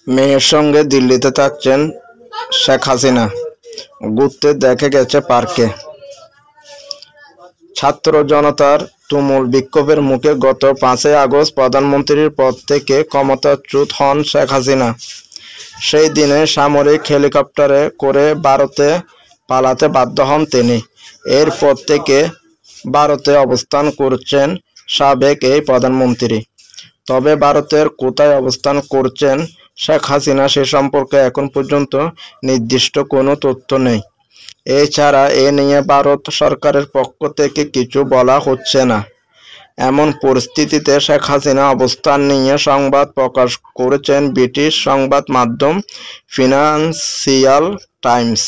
মেয়ের সঙ্গে দিল্লিতে থাকছেন শেখ হাসিনা, ঘুরতে দেখা গেছে পার্কে। ছাত্র জনতার তুমুল বিক্ষোভের মুখে গত 5ই আগস্ট প্রধানমন্ত্রীর পদ থেকে ক্ষমতাচ্যুত হন শেখ হাসিনা। সেই দিনে সামরিক হেলিকপ্টারে করে ভারতে পালাতে বাধ্য হন তিনি। এরপর থেকে ভারতে অবস্থান করছেন সাবেক এই প্রধানমন্ত্রী। তবে ভারতের কোথায় অবস্থান করছেন শেখ হাসিনা সে সম্পর্কে এখন পর্যন্ত নির্দিষ্ট কোনো তথ্য নেই। এছাড়া এ নিয়ে ভারত সরকারের পক্ষ থেকে কিছু বলা হচ্ছে না। এমন পরিস্থিতিতে শেখ হাসিনা অবস্থান নিয়ে সংবাদ প্রকাশ করেছেন ব্রিটিশ সংবাদ মাধ্যম ফিনান্সিয়াল টাইমস।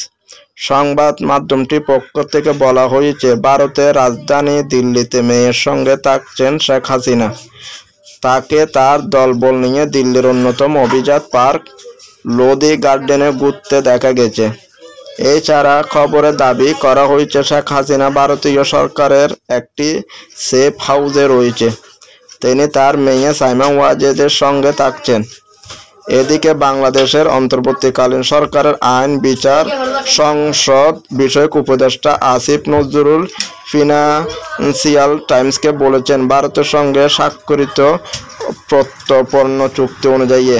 সংবাদ মাধ্যমটির পক্ষ থেকে বলা হয়েছে, ভারতের রাজধানী দিল্লিতে মেয়ের সঙ্গে থাকছেন শেখ হাসিনা। তাকে তার দলবল নিয়ে দিল্লির অন্যতম অভিজাত পার্ক লোধি গার্ডেনে ঘুরতে দেখা গেছে। এছাড়া খবরে দাবি করা হয়েছে শেখ হাসিনা ভারতীয় সরকারের একটি সেফ হাউসে রয়েছে। তিনি তার মেয়ে সাইমা ওয়াজেদের সঙ্গে থাকছেন। এদিকে বাংলাদেশের অন্তর্বর্তীকালীন সরকারের আইন বিচার সংসদ বিষয়ক উপদেষ্টা আসিফ নজরুল ফিনান্সিয়াল টাইমসকে বলেছেন, ভারতের সঙ্গে স্বাক্ষরিত প্রত্যর্পণ চুক্তি অনুযায়ী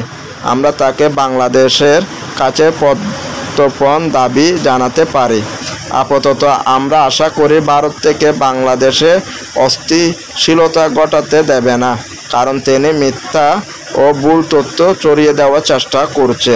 আমরা তাকে বাংলাদেশের কাছে প্রত্যর্পণ দাবি জানাতে পারি। আপাতত আমরা আশা করি ভারত থেকে বাংলাদেশে অস্থিতিশীলতা ঘটাতে দেবে না, কারণ তিনি মিথ্যা ও ভুল তথ্য ছড়িয়ে দেওয়ার চেষ্টা করছে।